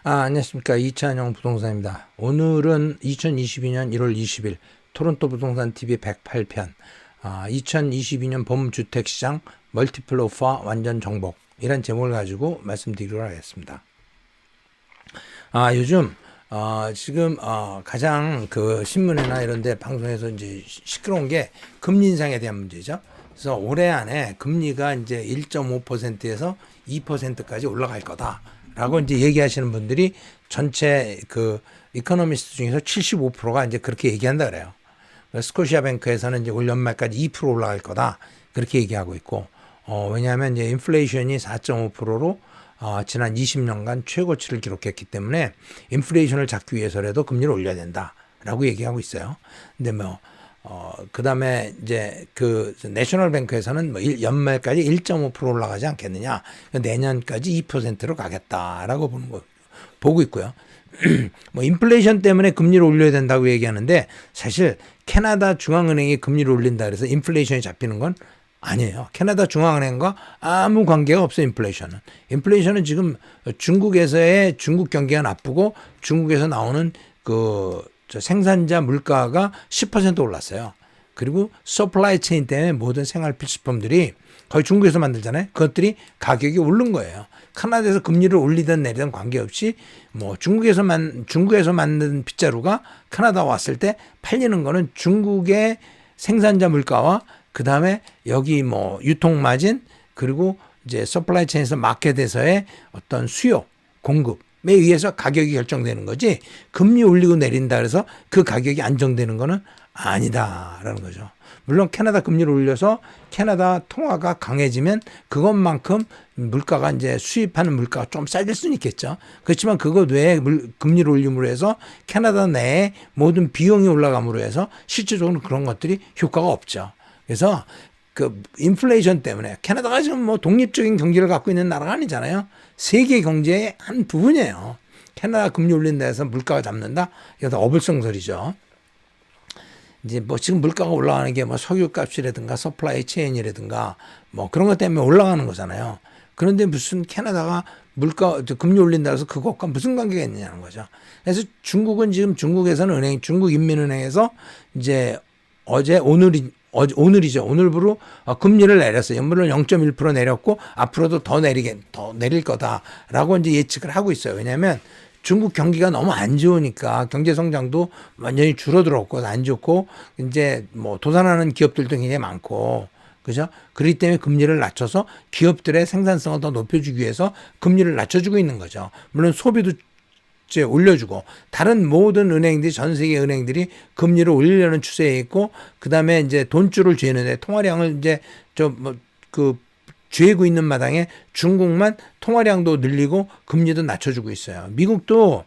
안녕하십니까. 이찬영 부동산입니다. 오늘은 2022년 1월 20일 토론토 부동산 TV 108편 2022년 봄주택시장 멀티플 오퍼 완전 정복 이런 제목을 가지고 말씀드리도록 하겠습니다. 요즘 지금 가장 그 신문이나 이런 데 방송에서 이제 시끄러운 게 금리 인상에 대한 문제죠. 그래서 올해 안에 금리가 이제 1.5%에서 2%까지 올라갈 거다라고 이제 얘기하시는 분들이 전체 그 이코노미스트 중에서 75%가 이제 그렇게 얘기한다 그래요. 스코시아 뱅크에서는 이제 올 연말까지 2% 올라갈 거다 그렇게 얘기하고 있고, 왜냐하면 이제 인플레이션이 4.5%로 지난 20년간 최고치를 기록했기 때문에 인플레이션을 잡기 위해서라도 금리를 올려야 된다라고 얘기하고 있어요. 근데 그 다음에 이제 그 내셔널 뱅크에서는 연말까지 1.5% 올라가지 않겠느냐. 내년까지 2%로 가겠다라고 보고 있고요. 인플레이션 때문에 금리를 올려야 된다고 얘기하는데 사실 캐나다 중앙은행이 금리를 올린다 그래서 인플레이션이 잡히는 건 아니에요. 캐나다 중앙은행과 아무 관계가 없어요. 인플레이션은 지금 중국에서의 중국 경기가 나쁘고 중국에서 나오는 그 생산자 물가가 10% 올랐어요. 그리고 서플라이 체인 때문에 모든 생활 필수품들이 거의 중국에서 만들잖아요. 그것들이 가격이 오른 거예요. 캐나다에서 금리를 올리든 내리든 관계없이 중국에서 만든 빗자루가 캐나다 왔을 때 팔리는 거는 중국의 생산자 물가와 그 다음에 여기 유통 마진 그리고 이제 서플라이 체인에서 마켓에서의 어떤 수요 공급에 의해서 가격이 결정되는 거지, 금리 올리고 내린다 그래서 그 가격이 안정되는 거는 아니다라는 거죠. 물론 캐나다 금리를 올려서 캐나다 통화가 강해지면 그것만큼 물가가 이제 수입하는 물가가 좀 싸질 수는 있겠죠. 그렇지만 그것 외에 금리를 올림으로 해서 캐나다 내에 모든 비용이 올라감으로 해서 실질적으로 그런 것들이 효과가 없죠. 그래서 그 인플레이션 때문에 캐나다가 지금 독립적인 경제를 갖고 있는 나라가 아니잖아요. 세계 경제의 한 부분이에요. 캐나다 금리 올린다 해서 물가가 잡는다? 이거 다 어불성설이죠. 이제 지금 물가가 올라가는 게 석유 값이라든가 서플라이 체인이라든가 그런 것 때문에 올라가는 거잖아요. 그런데 무슨 캐나다가 금리 올린다 해서 그것과 무슨 관계가 있느냐는 거죠. 그래서 중국은 지금 중국에서는 중국인민은행에서 이제 오늘이죠. 오늘부로 금리를 내렸어요. 연물을 0.1% 내렸고 앞으로도 더 내릴 거다라고 이제 예측을 하고 있어요. 왜냐하면 중국 경기가 너무 안 좋으니까 경제 성장도 완전히 줄어들었고 안 좋고 이제 도산하는 기업들도 굉장히 많고, 그죠? 그렇기 때문에 금리를 낮춰서 기업들의 생산성을 더 높여주기 위해서 금리를 낮춰주고 있는 거죠. 물론 소비도 올려주고 다른 모든 은행들이, 전 세계 은행들이 금리를 올리려는 추세에 있고, 그 다음에 이제 돈줄을 쥐는데 통화량을 이제 쥐고 있는 마당에 중국만 통화량도 늘리고 금리도 낮춰주고 있어요. 미국도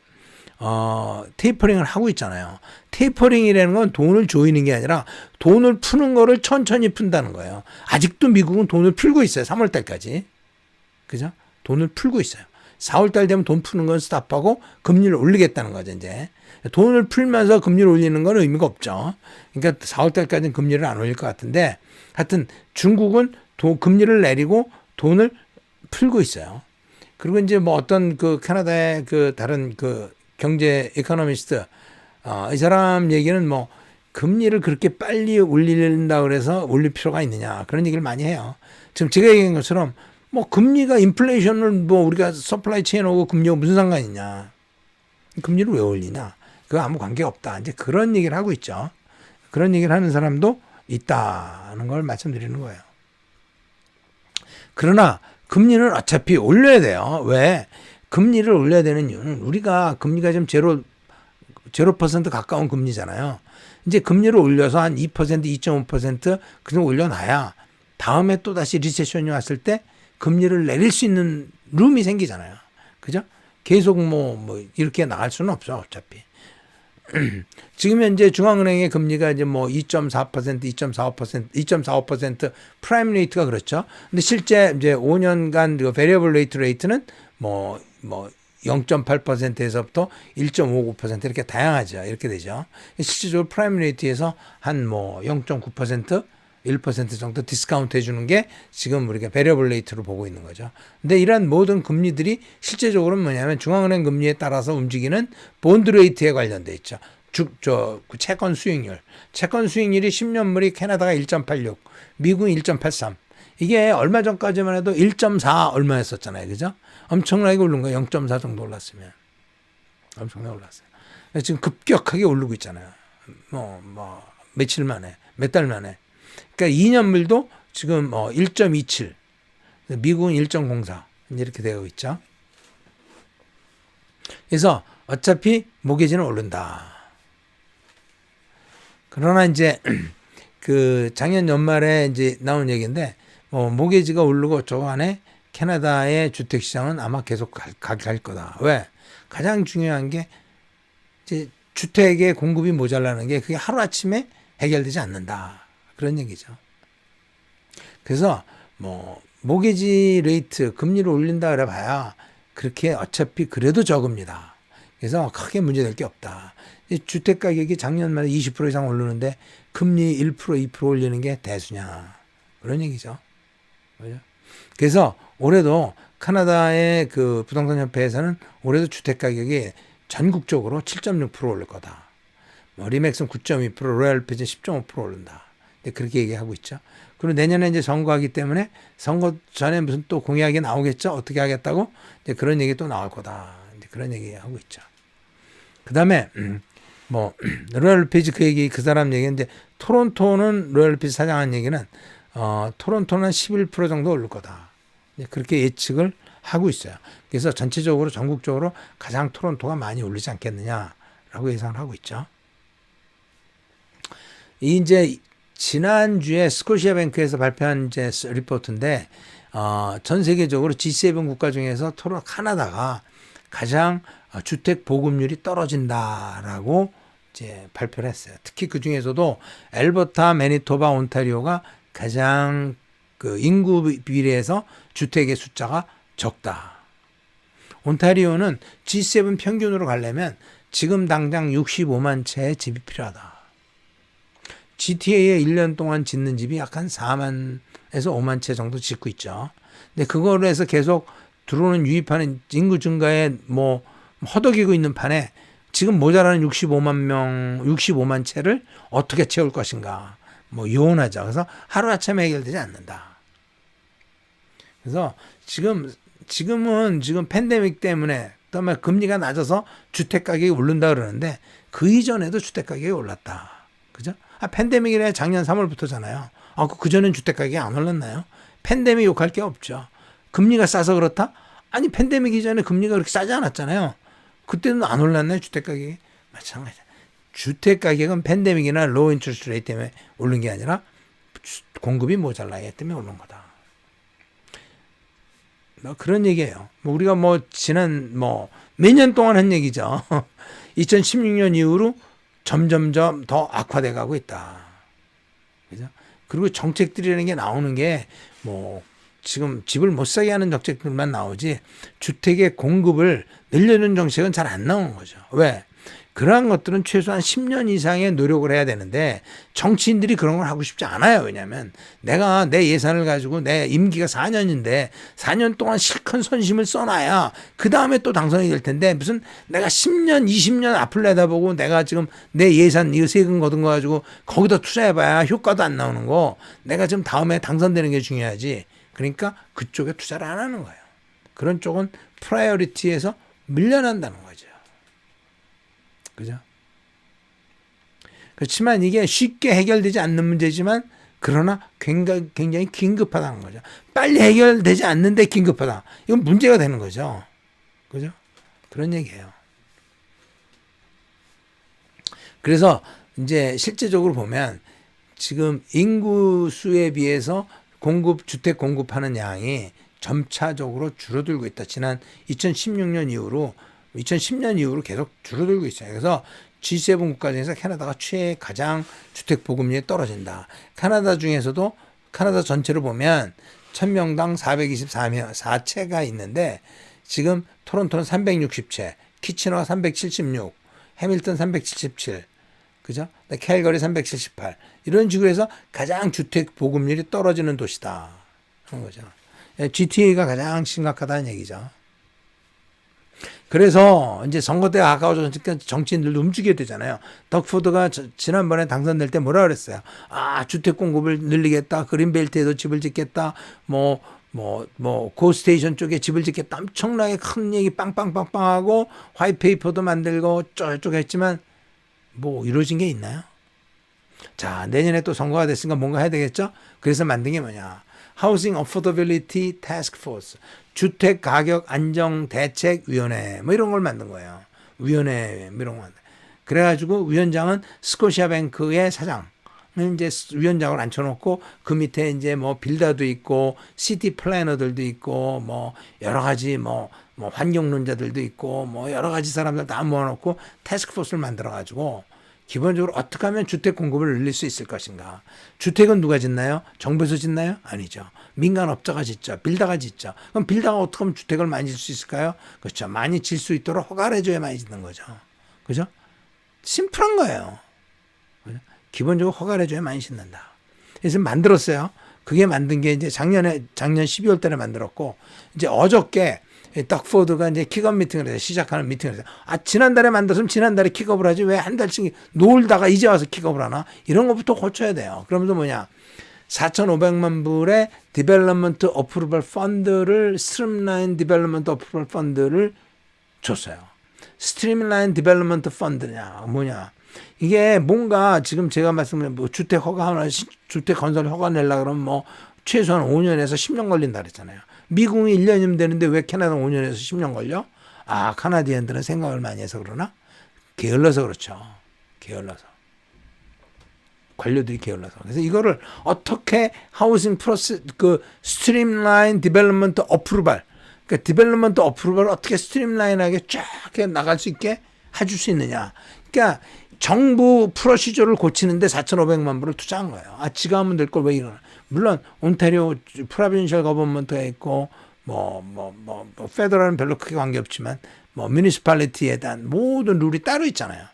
테이퍼링을 하고 있잖아요. 테이퍼링이라는 건 돈을 조이는 게 아니라 돈을 푸는 거를 천천히 푼다는 거예요. 아직도 미국은 돈을 풀고 있어요. 3월 달까지. 그죠? 돈을 풀고 있어요. 4월 달 되면 돈 푸는 건 스탑하고 금리를 올리겠다는 거죠, 이제. 돈을 풀면서 금리를 올리는 건 의미가 없죠. 그러니까 4월 달까지는 금리를 안 올릴 것 같은데, 하여튼 중국은 금리를 내리고 돈을 풀고 있어요. 그리고 이제 어떤 그 캐나다의 그 다른 그 경제 이코노미스트, 이 사람 얘기는 금리를 그렇게 빨리 올린다 그래서 올릴 필요가 있느냐, 그런 얘기를 많이 해요. 지금 제가 얘기한 것처럼 금리가 인플레이션을 우리가 서플라이 체인하고 금리하고 무슨 상관이 있냐. 금리를 왜 올리냐. 그거 아무 관계가 없다. 이제 그런 얘기를 하고 있죠. 그런 얘기를 하는 사람도 있다는 걸 말씀드리는 거예요. 그러나 금리는 어차피 올려야 돼요. 왜? 금리를 올려야 되는 이유는 우리가 금리가 지금 0% 가까운 금리잖아요. 이제 금리를 올려서 한 2%, 2.5% 그 정도 올려놔야 다음에 또 다시 리세션이 왔을 때 금리를 내릴 수 있는 룸이 생기잖아요. 그죠? 계속 이렇게 나갈 수는 없죠, 어차피. 지금 현재 중앙은행의 금리가 이제 2.4%, 2.45%, 2.45% 프라임 레이트가 그렇죠. 근데 실제 이제 5년간 그 베리어블 레이트는 0.8%에서부터 1.59% 이렇게 다양하죠. 이렇게 되죠. 실질적으로 프라임 레이트에서 한 0.9% 1% 정도 디스카운트 해주는 게 지금 우리가 베리어블 레이트로 보고 있는 거죠. 근데 이런 모든 금리들이 실제적으로는 뭐냐면 중앙은행 금리에 따라서 움직이는 본드 레이트에 관련돼 있죠. 그 채권 수익률. 채권 수익률이 10년물이 캐나다가 1.86, 미국은 1.83. 이게 얼마 전까지만 해도 1.4 얼마였었잖아요. 그죠? 엄청나게 오른 거예요. 0.4 정도 올랐으면. 엄청나게 올랐어요. 지금 급격하게 오르고 있잖아요. 며칠 만에, 몇 달 만에. 그러니까 2년물도 지금 1.27, 미국은 1.04 이렇게 되어 있죠. 그래서 어차피 모기지는 오른다. 그러나 이제 그 작년 연말에 이제 나온 얘기인데 모기지가 오르고 저 안에 캐나다의 주택 시장은 아마 계속 갈 거다. 왜? 가장 중요한 게 이제 주택의 공급이 모자라는 게 그게 하루아침에 해결되지 않는다. 그런 얘기죠. 그래서 모기지 레이트 금리를 올린다 그래 봐야 그렇게 어차피 그래도 적습니다. 그래서 크게 문제될 게 없다. 주택 가격이 작년 말에 20% 이상 오르는데 금리 1%, 2% 올리는 게 대수냐. 그런 얘기죠. 그죠? 그래서 올해도 카나다의 그 부동산 협회에서는 올해도 주택 가격이 전국적으로 7.6% 오를 거다. 리맥스는 9.2%, 로얄패즈는 10.5% 오른다. 그렇게 얘기하고 있죠. 그리고 내년에 이제 선거하기 때문에 선거 전에 무슨 또 공약이 나오겠죠. 어떻게 하겠다고? 이제 그런 얘기 또 나올 거다. 이제 그런 얘기 하고 있죠. 그 다음에 로얄패즈 그 얘기 그 사람 얘기인데 토론토는 로얄패즈 사장한 얘기는 토론토는 11% 정도 오를 거다. 그렇게 예측을 하고 있어요. 그래서 전체적으로 전국적으로 가장 토론토가 많이 오르지 않겠느냐라고 예상을 하고 있죠. 이제 지난주에 스코시아뱅크에서 발표한 이제 리포트인데 전 세계적으로 G7 국가 중에서 카나다가 가장 주택 보급률이 떨어진다라고 이제 발표를 했어요. 특히 그 중에서도 엘버타, 매니토바, 온타리오가 가장 그 인구 비례에서 주택의 숫자가 적다. 온타리오는 G7 평균으로 가려면 지금 당장 65만 채의 집이 필요하다. GTA에 1년 동안 짓는 집이 약 한 4만에서 5만 채 정도 짓고 있죠. 근데 그거로 해서 계속 들어오는 유입하는 인구 증가에 허덕이고 있는 판에 지금 모자라는 65만 채를 어떻게 채울 것인가. 요원하죠. 그래서 하루아침에 해결되지 않는다. 그래서 지금은 팬데믹 때문에 그다음에 금리가 낮아서 주택 가격이 오른다 그러는데 그 이전에도 주택 가격이 올랐다. 그죠? 팬데믹이래 작년 3월부터잖아요. 그전엔 주택 가격이 안 올랐나요? 팬데믹 욕할 게 없죠. 금리가 싸서 그렇다? 아니 팬데믹 이전에 금리가 그렇게 싸지 않았잖아요. 그때는 안 올랐나요? 주택 가격이? 마찬가지다. 주택 가격은 팬데믹이나 로우 인트레스트 레이트 때문에 오른 게 아니라 공급이 모자라기 때문에 오른 거다. 그런 얘기예요. 우리가 지난 몇 년 동안 한 얘기죠. 2016년 이후로 점점점 더 악화돼 가고 있다. 그죠? 그리고 정책들이라는 게 나오는 게 지금 집을 못 사게 하는 정책들만 나오지 주택의 공급을 늘리는 정책은 잘 안 나오는 거죠. 왜? 그러한 것들은 최소한 10년 이상의 노력을 해야 되는데 정치인들이 그런 걸 하고 싶지 않아요. 왜냐하면 내가 내 예산을 가지고 내 임기가 4년인데 4년 동안 실컷 선심을 써놔야 그 다음에 또 당선이 될 텐데 무슨 내가 10년, 20년 앞을 내다보고 내가 지금 내 예산 이거 세금 거둔 거 가지고 거기다 투자해봐야 효과도 안 나오는 거 내가 지금 다음에 당선되는 게 중요하지. 그러니까 그쪽에 투자를 안 하는 거예요. 그런 쪽은 프라이어리티에서 밀려난다는 거죠. 그죠? 그렇지만 이게 쉽게 해결되지 않는 문제지만 그러나 굉장히 긴급하다는 거죠. 빨리 해결되지 않는데 긴급하다. 이건 문제가 되는 거죠. 그죠? 그런 얘기예요. 그래서 이제 실제적으로 보면 지금 인구 수에 비해서 주택 공급하는 양이 점차적으로 줄어들고 있다. 지난 2016년 이후로 2010년 이후로 계속 줄어들고 있어요. 그래서 G7 국가 중에서 캐나다가 가장 주택 보급률이 떨어진다. 캐나다 중에서도 캐나다 전체를 보면 1000명당 424채가 있는데 지금 토론토는 360채, 키치너가 376, 해밀턴 377, 그죠? 캘거리 378. 이런 식으로 해서 가장 주택 보급률이 떨어지는 도시다 하는 거죠. GTA가 가장 심각하다는 얘기죠. 그래서 이제 선거 때가 가까워지니까 정치인들도 움직여야 되잖아요. 덕포드가 지난번에 당선될 때 뭐라 그랬어요? 주택 공급을 늘리겠다. 그린벨트에도 집을 짓겠다. 고스테이션 쪽에 집을 짓겠다. 엄청나게 큰 얘기 빵빵빵빵 하고 화이트페이퍼도 만들고 쪼쪼 했지만 뭐 이루어진 게 있나요? 자, 내년에 또 선거가 됐으니까 뭔가 해야 되겠죠? 그래서 만든 게 뭐냐? Housing Affordability Task Force. 주택 가격 안정 대책 위원회 뭐 이런 걸 만든 거예요. 위원회 뭐 이런 거. 그래가지고 위원장은 스코시아뱅크의 사장. 이제 위원장을 앉혀놓고 그 밑에 이제 뭐 빌더도 있고 시티 플래너들도 있고 뭐 여러 가지 뭐 환경론자들도 있고 뭐 여러 가지 사람들 다 모아놓고 태스크포스를 만들어가지고 기본적으로 어떻게 하면 주택 공급을 늘릴 수 있을 것인가. 주택은 누가 짓나요? 정부에서 짓나요? 아니죠. 민간업자가 짓죠. 빌더가 짓죠. 그럼 빌더가 어떻게 하면 주택을 많이 질 수 있을까요? 그렇죠. 많이 질 수 있도록 허가를 해줘야 많이 짓는 거죠. 그죠? 심플한 거예요. 그죠? 기본적으로 허가를 해줘야 많이 짓는다. 그래서 만들었어요. 그게 만든 게 이제 작년 12월 달에 만들었고, 이제 어저께 덕포드가 이제 킥업 미팅을 해서 시작하는 미팅을 해서 지난달에 만들었으면 지난달에 킥업을 하지 왜 한 달씩 놀다가 이제 와서 킥업을 하나? 이런 것부터 고쳐야 돼요. 그러면서 뭐냐? 4,500만 불의 디벨롭먼트 어프루벌 펀드를 스트림라인 디벨롭먼트 어프루벌 펀드를 줬어요. 스트림라인 디벨롭먼트 펀드냐 뭐냐? 이게 뭔가 지금 제가 말씀드린 뭐 주택 허가 하나 주택 건설 허가 내려고 그러면 뭐 최소한 5년에서 10년 걸린다 그랬잖아요. 미국이 1년이면 되는데 왜 캐나다 5년에서 10년 걸려? 카나디언들은 생각을 많이 해서 그러나? 게을러서 그렇죠. 게을러서. 관료들이 게을러서. 그래서 이거를 어떻게 하우싱 프로세스 스트림라인 디벨롭먼트 어프루벌 그러니까 디벨롭먼트 어프루벌을 어떻게 스트림라인하게 쫙 나갈 수 있게 해줄 수 있느냐. 그러니까 정부 프로시저를 고치는데 4,500만 불을 투자한 거예요. 지가 하면 될 걸 왜 이러나. 물론 온타리오 프로빈셜 거버먼트가 있고 페더럴은 별로 크게 관계없지만 뮤니시팔리티에 대한 모든 룰이 따로 있잖아요.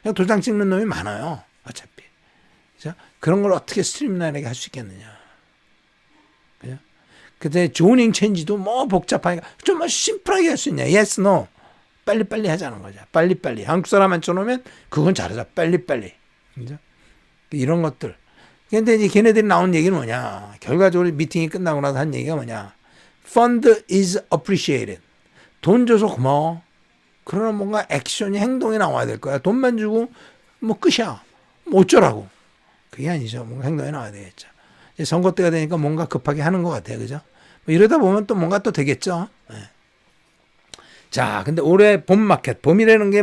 그냥 도장 찍는 놈이 많아요. 어차피. 그죠? 그런 걸 어떻게 스트림라인하게 할 수 있겠느냐. 그죠? 근데 조닝 체인지도 복잡하니까 좀 심플하게 할 수 있냐. yes, no. 빨리빨리 하자는 거죠. 빨리빨리. 한국 사람 앉혀놓으면 그건 잘하자. 빨리빨리. 그죠? 이런 것들. 근데 이제 걔네들이 나온 얘기는 뭐냐. 결과적으로 미팅이 끝나고 나서 한 얘기가 뭐냐. Fund is appreciated. 돈 줘서 고마워. 그러나 뭔가 액션이 행동이 나와야 될 거야. 돈만 주고 끝이야. 어쩌라고. 그게 아니죠. 뭔가 행동이 나와야 되겠죠. 이제 선거 때가 되니까 뭔가 급하게 하는 것 같아요. 그죠? 이러다 보면 또 뭔가 또 되겠죠. 네. 자, 근데 올해 봄 마켓, 봄이라는 게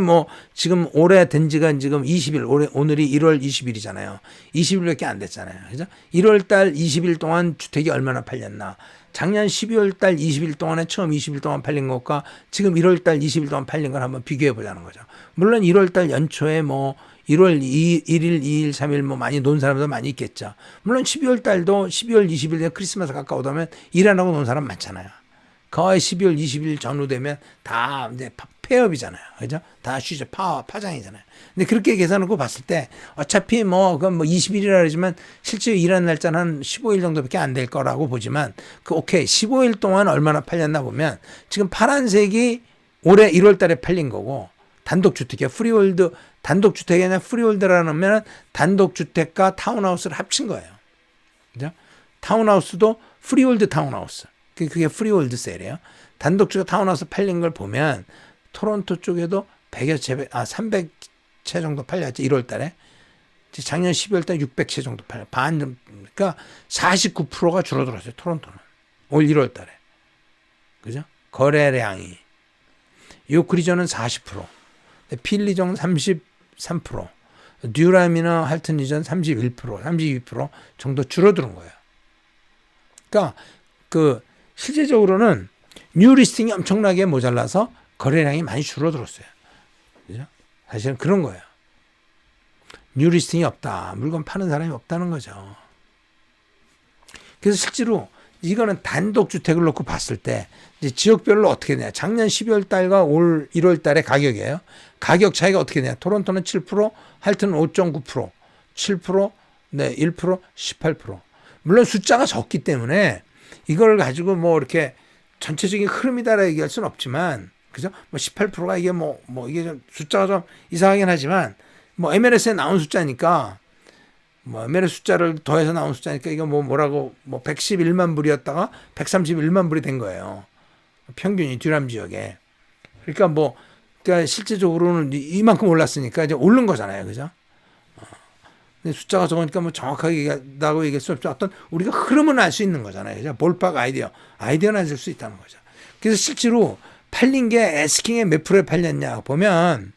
지금 올해 된 지가 지금 20일, 오늘이 1월 20일이잖아요. 20일밖에 안 됐잖아요. 그죠? 1월 달 20일 동안 주택이 얼마나 팔렸나. 작년 12월 달 20일 동안에 처음 20일 동안 팔린 것과 지금 1월 달 20일 동안 팔린 걸 한번 비교해 보자는 거죠. 물론 1월 달 연초에 1월 1일, 2일, 3일 많이 논 사람도 많이 있겠죠. 물론 12월 달도 12월 20일에 크리스마스 가까우다 보면 일 안 하고 논 사람 많잖아요. 거의 12월 20일 전후 되면 다 이제 폐업이잖아요. 그죠? 다 쉬죠. 파장이잖아요. 근데 그렇게 계산하고 봤을 때 어차피 그건 20일이라 그러지만 실제 일하는 날짜는 한 15일 정도밖에 안 될 거라고 보지만 오케이. 15일 동안 얼마나 팔렸나 보면 지금 파란색이 올해 1월 달에 팔린 거고 단독주택이야. 프리홀드, 단독주택이 아니라 프리홀드라는 면 단독주택과 타운하우스를 합친 거예요. 그죠? 타운하우스도 프리홀드 타운하우스. 그게 프리홀드 셀이에요. 단독주택 타운하우스 팔린 걸 보면 토론토 쪽에도 300채 정도 팔렸죠. 1월 달에. 작년 12월 달 600채 정도 팔려. 그러니까 49%가 줄어들었어요. 토론토는. 올 1월 달에. 그죠? 거래량이. 요크리전은 40%. 필리전 33%. 듀라미나 할튼 리전 31%, 32% 정도 줄어드는 거예요. 그러니까 실제적으로는 뉴 리스팅이 엄청나게 모자라서 거래량이 많이 줄어들었어요. 그죠? 사실은 그런 거예요. 뉴 리스팅이 없다. 물건 파는 사람이 없다는 거죠. 그래서 실제로 이거는 단독주택을 놓고 봤을 때 이제 지역별로 어떻게 되냐. 작년 12월 달과 올 1월 달의 가격이에요. 가격 차이가 어떻게 되냐. 토론토는 7%, 할튼은 5.9%, 7%, 네, 1%, 18%. 물론 숫자가 적기 때문에 이걸 가지고 뭐 이렇게 전체적인 흐름이다라 얘기할 수는 없지만, 그죠? 뭐 18%가 이게 뭐 이게 좀 숫자가 좀 이상하긴 하지만, 뭐 MLS에 나온 숫자니까, 뭐 MLS 숫자를 더해서 나온 숫자니까 이거 뭐라고 111만 불이었다가 131만 불이 된 거예요. 평균이 듀람 지역에. 그러니까 그러니까 실제적으로는 이만큼 올랐으니까 이제 오른 거잖아요. 그죠? 근데 숫자가 적으니까 뭐 정확하게 얘기한다고 얘기할 수 없죠. 어떤 우리가 흐름은 알 수 있는 거잖아요. 그죠? 볼박 아이디어는 알 수 있다는 거죠. 그래서 실제로 팔린 게 에스킹에 몇 프로에 팔렸냐 보면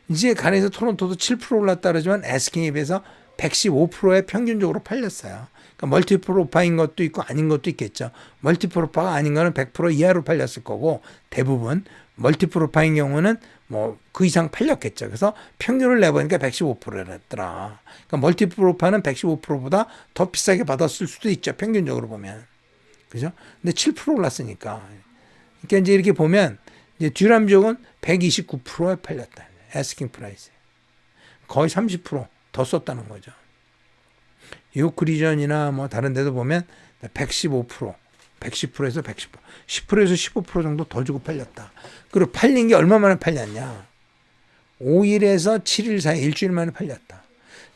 이제 간에서 토론토도 7% 올랐다 그러지만 에스킹에 비해서 115%에 평균적으로 팔렸어요. 그러니까 멀티플 오파인 것도 있고 아닌 것도 있겠죠. 멀티플 오파가 아닌 거는 100% 이하로 팔렸을 거고 대부분 멀티플 오파인 경우는 뭐 그 이상 팔렸겠죠. 그래서 평균을 내보니까 115%였더라. 그러니까 멀티플 오파는 115%보다 더 비싸게 받았을 수도 있죠. 평균적으로 보면. 그죠? 근데 7% 올랐으니까. 그러니까 이제 이렇게 보면 이제 듀람 지역은 129%에 팔렸다. 에스킹 프라이스. 거의 30%더 썼다는 거죠. 요크 리전이나 뭐 다른 데도 보면 115%, 110%에서 110%, 10%에서 15% 정도 더 주고 팔렸다. 그리고 팔린 게 얼마 만에 팔렸냐? 5일에서 7일 사이 일주일 만에 팔렸다.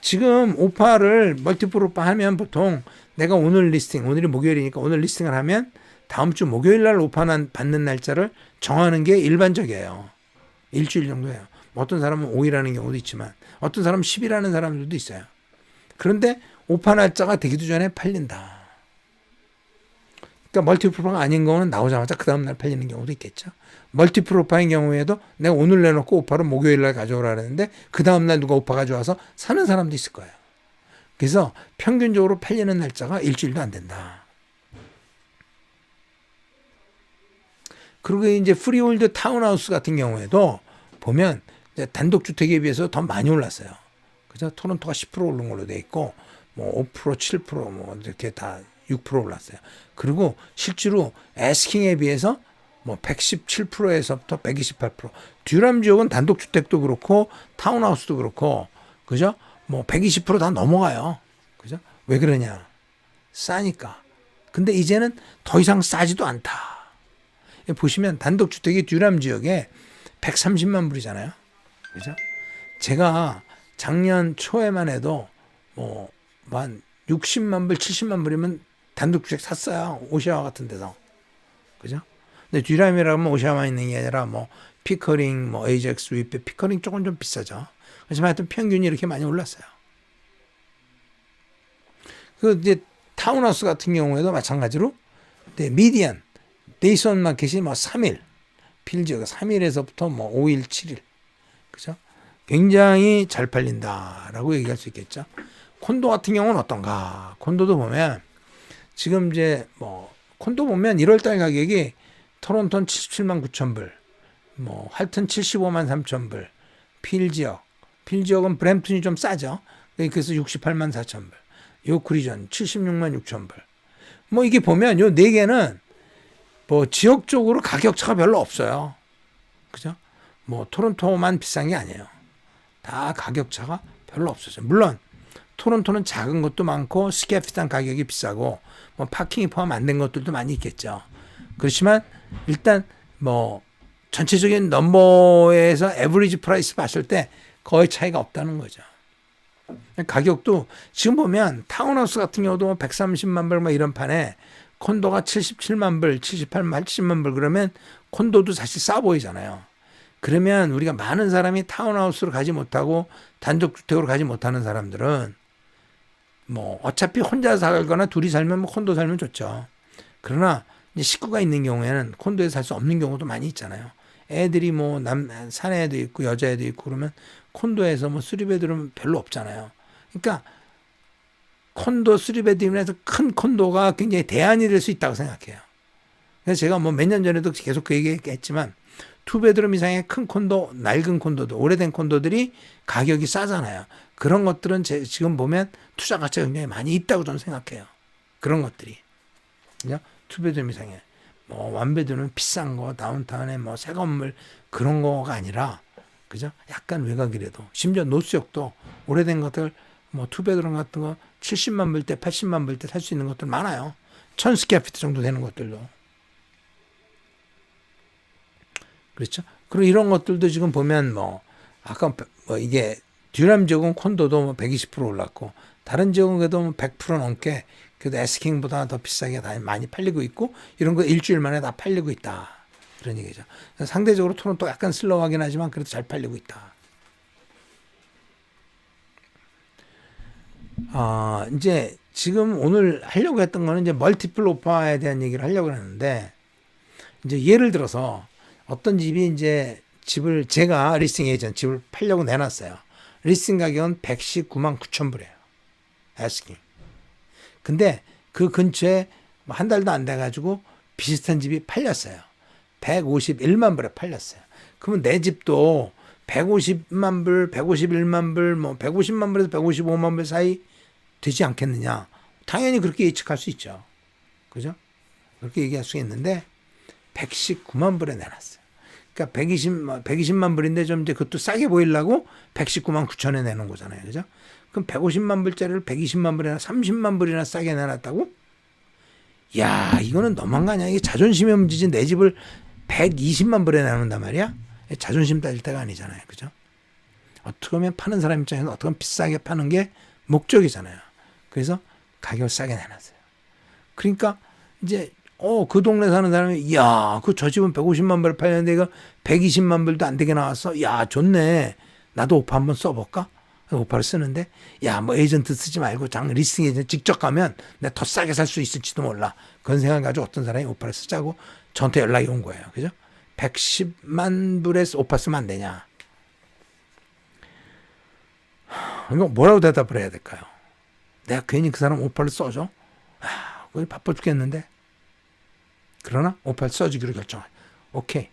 지금 오파를 멀티플 오파 하면 보통 내가 오늘 리스팅, 오늘이 목요일이니까 오늘 리스팅을 하면 다음 주 목요일 날 오파 받는 날짜를 정하는 게 일반적이에요. 일주일 정도예요. 어떤 사람은 5일 하는 경우도 있지만 어떤 사람은 10일 하는 사람들도 있어요. 그런데 오파 날짜가 되기도 전에 팔린다. 그러니까 멀티플 오파가 아닌 거는 나오자마자 그 다음 날 팔리는 경우도 있겠죠. 멀티플 오파인 경우에도 내가 오늘 내놓고 오파를 목요일 날 가져오라 그랬는데 그 다음 날 누가 오파 가져와서 사는 사람도 있을 거예요. 그래서 평균적으로 팔리는 날짜가 일주일도 안 된다. 그리고 이제 프리홀드 타운하우스 같은 경우에도 보면 단독주택에 비해서 더 많이 올랐어요. 그죠? 토론토가 10% 오른 걸로 돼 있고, 뭐 5%, 7%, 뭐 이렇게 다 6% 올랐어요. 그리고 실제로 에스킹에 비해서 뭐 117%에서부터 128%. 듀람 지역은 단독주택도 그렇고, 타운하우스도 그렇고, 그죠? 뭐 120%다 넘어가요. 그죠? 왜 그러냐? 싸니까. 근데 이제는 더 이상 싸지도 않다. 보시면 단독주택이 듀람 지역에 130만 불이잖아요. 그죠? 제가 작년 초에만 해도 한 60만 불, 70만 불이면 단독주택 샀어요. 오시아와 같은 데서. 그죠? 근데 듀람이라면 오시아만 있는 게 아니라 피커링, 에이젝스, 위페, 피커링 조금 좀 비싸죠. 하지만 하여튼 평균이 이렇게 많이 올랐어요. 그 이제 타운하우스 같은 경우에도 마찬가지로 미디안, 데이스 온 마켓이 3일, 필지가 3일에서부터 5일, 7일. 그죠? 굉장히 잘 팔린다라고 얘기할 수 있겠죠. 콘도 같은 경우는 어떤가? 콘도도 보면 지금 이제 콘도 보면 1월 달 가격이 토론토는 77만 9천 불, 할튼 75만 3천 불, 필지역은 브램튼이 좀 싸죠. 그래서 68만 4천 불, 요크 리전 76만 6천 불. 이게 보면 요 네 개는 지역적으로 가격 차가 별로 없어요. 그죠? 토론토만 비싼 게 아니에요. 다 가격 차가 별로 없어요. 물론 토론토는 작은 것도 많고 스퀘어피트 가격이 비싸고 파킹이 포함 안 된 것들도 많이 있겠죠. 그렇지만 일단 전체적인 넘버에서 에버리지 프라이스 봤을 때 거의 차이가 없다는 거죠. 가격도 지금 보면 타운하우스 같은 경우도 130만 불 이런 판에 콘도가 77만 불, 78만, 80만 불 그러면 콘도도 사실 싸 보이잖아요. 그러면 우리가 많은 사람이 타운하우스로 가지 못하고 단독주택으로 가지 못하는 사람들은 어차피 혼자 살거나 둘이 살면 콘도 살면 좋죠. 그러나 이제 식구가 있는 경우에는 콘도에 살 수 없는 경우도 많이 있잖아요. 애들이 사내애도 있고 여자애도 있고 그러면 콘도에서 쓰리베드룸은 별로 없잖아요. 그러니까 콘도 3베드룸에서 큰 콘도가 굉장히 대안이 될 수 있다고 생각해요. 그래서 제가 몇 년 전에도 계속 그 얘기했지만 2베드룸 이상의 큰 콘도, 낡은 콘도도, 오래된 콘도들이 가격이 싸잖아요. 그런 것들은 지금 보면 투자 가치가 굉장히 많이 있다고 저는 생각해요. 그런 것들이. 그죠? 투베드룸 이상에. 뭐 원베드룸은 비싼 거, 다운타운에 뭐 새 건물 그런 거가 아니라, 그죠? 약간 외곽이라도, 심지어 노스역도 오래된 것들, 뭐 투베드룸 같은 거 70만 불 때, 80만 불 때 살 수 있는 것들 많아요. 1000스퀘어피트 정도 되는 것들도. 그렇죠? 그리고 이런 것들도 지금 보면 뭐 아까 뭐 이게 듀람 지역은 콘도도 뭐 120% 올랐고, 다른 지역은 그래도 뭐 100% 넘게 그래도 에스킹보다 더 비싸게 다 많이 팔리고 있고, 이런 거 일주일 만에 다 팔리고 있다. 그런 얘기죠. 상대적으로 토론토 약간 슬로우하긴 하지만 그래도 잘 팔리고 있다. 이제 지금 오늘 하려고 했던 거는 이제 멀티플 오파에 대한 얘기를 하려고 했는데, 이제 예를 들어서 어떤 집이 이제 집을 제가 리스팅 에이전트 집을 팔려고 내놨어요. 리스팅 가격은 119만 9천 불이에요. 에스킹. 근데 그 근처에 한 달도 안 돼가지고 비슷한 집이 팔렸어요. 151만 불에 팔렸어요. 그러면 내 집도 150만 불, 151만 불, 뭐 150만 불에서 155만 불 사이 되지 않겠느냐. 당연히 그렇게 예측할 수 있죠. 그죠? 그렇게 얘기할 수 있는데 119만 불에 내놨어요. 그러니까 120만 불인데 좀 이제 그것도 싸게 보이려고 119만 9천에 내놓은 거잖아요. 그죠? 그럼 150만 불짜리를 120만 불이나 30만 불이나 싸게 내놨다고? 야, 이거는 너무한 거 아니야? 이게 자존심의 문제지. 내 집을 120만 불에 내놓는단 말이야? 자존심 따질 때가 아니잖아요. 그죠? 어떻게 보면 파는 사람 입장에서 어떻게 보면 비싸게 파는 게 목적이잖아요. 그래서 가격을 싸게 내놨어요. 그러니까 이제 그 동네 사는 사람이 야, 저 집은 150만 불에 팔렸는데 이거 120만 불도 안 되게 나왔어. 야, 좋네. 나도 오파 한번 써볼까? 오파를 쓰는데 야, 뭐 에이전트 쓰지 말고 리스팅 에이전트 직접 가면 내가 더 싸게 살 수 있을지도 몰라. 그런 생각 가지고 어떤 사람이 오파를 쓰자고 저한테 연락이 온 거예요. 그죠? 110만 불에 오파 쓰면 안 되냐? 이거 뭐라고 대답을 해야 될까요? 내가 괜히 그 사람 오파를 써줘? 거기 바빠 죽겠는데. 그러나 오파를 써주기로 결정해. 오케이.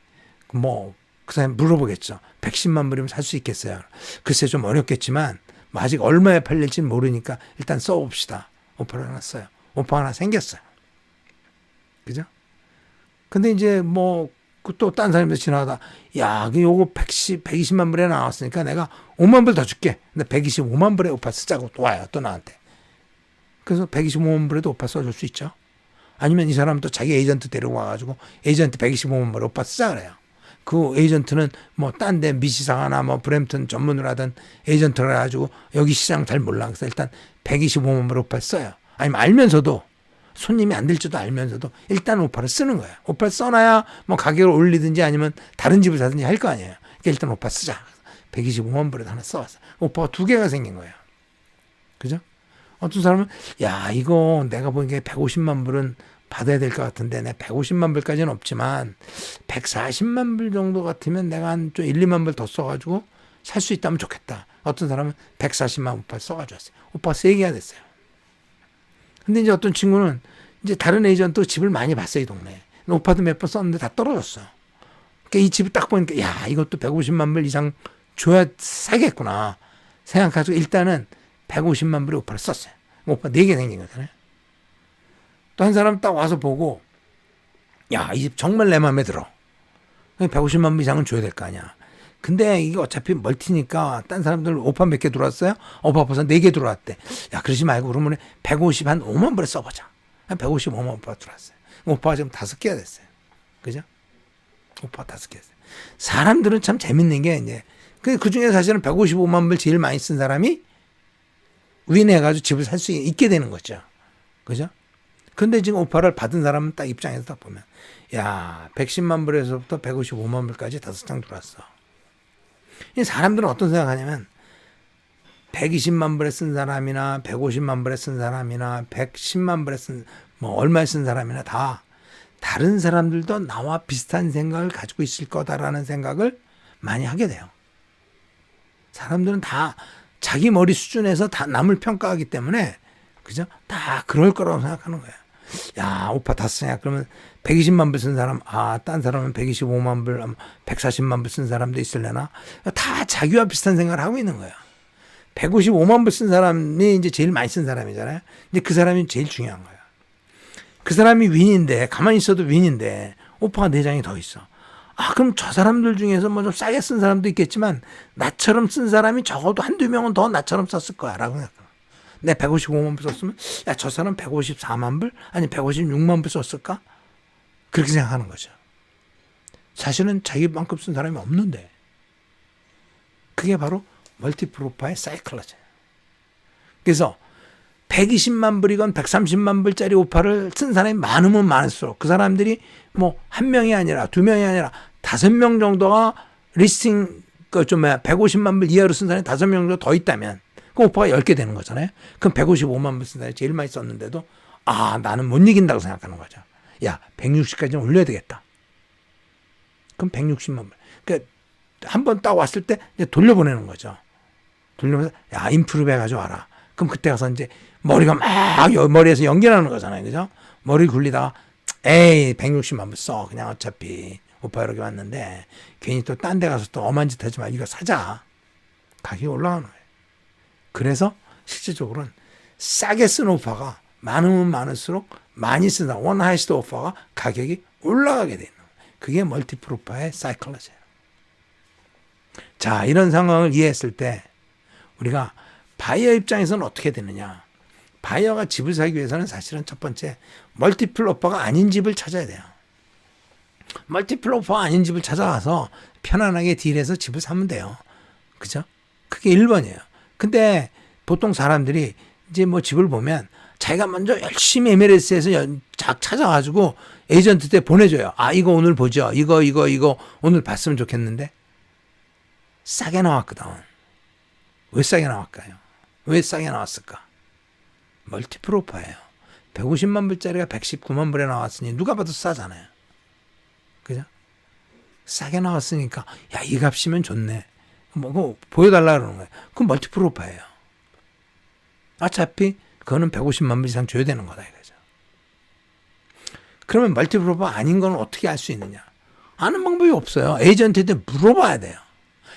뭐 그 사람이 물어보겠죠. 110만 불이면 살 수 있겠어요? 글쎄 좀 어렵겠지만 뭐 아직 얼마에 팔릴지는 모르니까 일단 써봅시다. 오파를 하나 써요. 오파 하나 생겼어요. 그죠? 근데 이제 뭐 또 딴 사람들 지나가다 야, 요거 120만 불에 나왔으니까 내가 5만 불 더 줄게. 근데 125만 불에 오파 쓰자고 또 와요. 또 나한테. 그래서 125만 불에도 오파 써줄 수 있죠. 아니면 이 사람 또 자기 에이전트 데리고 와가지고 에이전트 125만 불에 오파 쓰자 그래요. 그 에이전트는 뭐 딴 데 미시사가나 뭐 브램튼 전문으로 하던 에이전트를 해가지고 여기 시장 잘 몰라. 그래서 일단 125만 불에 오파 써요. 아니면 알면서도 손님이 안 될지도 알면서도 일단 오파를 쓰는 거예요. 오파를 써놔야 뭐 가격을 올리든지 아니면 다른 집을 사든지 할 거 아니에요. 그러니까 일단 오파 쓰자. 125만 불에 하나 써왔어. 오파가 2개가 생긴 거예요. 그죠? 어떤 사람은 야, 이거 내가 보기에 150만 불은 받아야 될 것 같은데 내 150만 불까지는 없지만 140만 불 정도 같으면 내가 한 좀 1, 2만 불 더 써가지고 살 수 있다면 좋겠다. 어떤 사람은 140만 오파 써가지고 왔어요. 오파 3개가 됐어요. 근데 이제 어떤 친구는 이제 다른 에이전트 집을 많이 봤어요. 이 동네에. 오파도 몇 번 썼는데 다 떨어졌어. 그러니까 이 집을 딱 보니까 야, 이것도 150만 불 이상 줘야 사겠구나 생각하고 일단은 150만 불에 오파를 썼어요. 오파 4개 생긴 거잖아요. 또 한 사람 딱 와서 보고 야, 이 집 정말 내 마음에 들어. 150만 불 이상은 줘야 될 거 아니야. 근데 이게 어차피 멀티니까 딴 사람들 오파 몇 개 들어왔어요? 오파 벌써 4개 들어왔대. 야, 그러지 말고 그러면 150 한 5만 불에 써보자. 155만 오파 들어왔어요. 오파가 지금 5개가 됐어요. 그죠? 오파 5개 됐어요. 사람들은 참 재밌는 게 이제 그 중에 사실은 155만 불 제일 많이 쓴 사람이 윈해가지고 집을 살 수 있게 되는 거죠. 그죠? 근데 지금 오파를 받은 사람은 딱 입장에서 딱 보면 야, 110만 불에서부터 155만 불까지 5장 들어왔어. 사람들은 어떤 생각하냐면 120만 불에 쓴 사람이나 150만 불에 쓴 사람이나 110만 불에 쓴 뭐 얼마에 쓴 사람이나 다 다른 사람들도 나와 비슷한 생각을 가지고 있을 거다라는 생각을 많이 하게 돼요. 사람들은 다 자기 머리 수준에서 다 남을 평가하기 때문에 그죠? 다 그럴 거라고 생각하는 거예요. 야, 오파 다 쓰냐? 그러면 120만 불 쓴 사람, 딴 사람은 125만 불, 140만 불 쓴 사람도 있을래나? 다 자기와 비슷한 생각을 하고 있는 거예요. 155만 불 쓴 사람이 이제 제일 많이 쓴 사람이잖아요. 근데 그 사람이 제일 중요한 거예요. 그 사람이 윈인데, 가만히 있어도 윈인데 오퍼가 4장이 더 있어. 그럼 저 사람들 중에서 뭐 좀 싸게 쓴 사람도 있겠지만 나처럼 쓴 사람이 적어도 한두 명은 더 나처럼 썼을 거야 라고 생각해. 내 155만 불 썼으면 야, 저 사람 154만 불? 아니 156만 불 썼을까? 그렇게 생각하는 거죠. 사실은 자기만큼 쓴 사람이 없는데. 그게 바로 멀티플 오퍼의 사이클러지예요. 그래서 120만 불이건 130만 불짜리 오퍼를 쓴 사람이 많으면 많을수록 그 사람들이 뭐 한 명이 아니라 2명이 아니라 5명 정도가 리스팅 150만 불 이하로 쓴 사람이 5명 정도 더 있다면 그 오퍼가 10개 되는 거잖아요. 그럼 155만 불 쓴 사람이 제일 많이 썼는데도 나는 못 이긴다고 생각하는 거죠. 야, 160까지는 올려야 되겠다. 그럼 160만 불. 그러니까 한 번 딱 왔을 때 이제 돌려보내는 거죠. 돌리면서 야, 임프루브 해가지고 와라. 그럼 그때 가서 이제 머리가 막 머리에서 연결하는 거잖아요. 그죠? 머리 굴리다가 에이 160만 불 써. 그냥 어차피 오빠 이렇게 왔는데 괜히 또 딴 데 가서 또 엄한 짓 하지 마. 이거 사자. 가격이 올라가는 거예요. 그래서 실질적으로는 싸게 쓴 오빠가 많으면 많을수록 많이 쓴다. 원 하이스트 오빠가 가격이 올라가게 되는 거예요. 그게 멀티플 오빠의 사이클러지예요. 자, 이런 상황을 이해했을 때 우리가 바이어 입장에서는 어떻게 되느냐. 바이어가 집을 사기 위해서는 사실은 첫 번째 멀티플 오퍼가 아닌 집을 찾아야 돼요. 멀티플 오퍼가 아닌 집을 찾아가서 편안하게 딜해서 집을 사면 돼요. 그죠? 그게 1번이에요. 근데 보통 사람들이 이제 뭐 집을 보면 자기가 먼저 열심히 MLS에서 찾아가지고 에이전트한테 보내줘요. 이거 오늘 보죠. 이거 오늘 봤으면 좋겠는데 싸게 나왔거든. 왜 싸게 나왔까요? 왜 싸게 나왔을까? 멀티플 오퍼예요. 150만 불짜리가 119만 불에 나왔으니 누가 봐도 싸잖아요. 그죠? 싸게 나왔으니까 야, 이 값이면 좋네. 뭐 보여달라 그러는 거예요. 그럼 멀티플 오퍼예요. 어차피 그거는 150만 불 이상 줘야 되는 거다 이거죠. 그러면 멀티플 오퍼 아닌 건 어떻게 알 수 있느냐? 아는 방법이 없어요. 에이전트한테 물어봐야 돼요.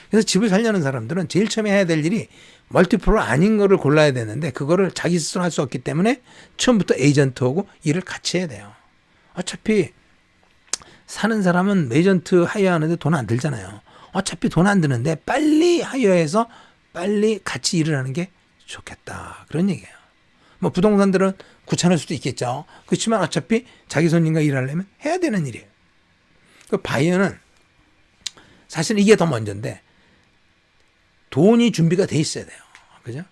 그래서 집을 살려는 사람들은 제일 처음에 해야 될 일이 멀티플 아닌 거를 골라야 되는데 그거를 자기 스스로 할 수 없기 때문에 처음부터 에이전트하고 일을 같이 해야 돼요. 어차피 사는 사람은 에이전트 하이어하는데 돈 안 들잖아요. 어차피 돈 안 드는데 빨리 하이어해서 빨리 같이 일을 하는 게 좋겠다. 그런 얘기예요. 뭐 부동산들은 귀찮을 수도 있겠죠. 그렇지만 어차피 자기 손님과 일하려면 해야 되는 일이에요. 그 바이어는 사실 이게 더 먼저인데 돈이 준비가 돼 있어야 돼요. 그죠?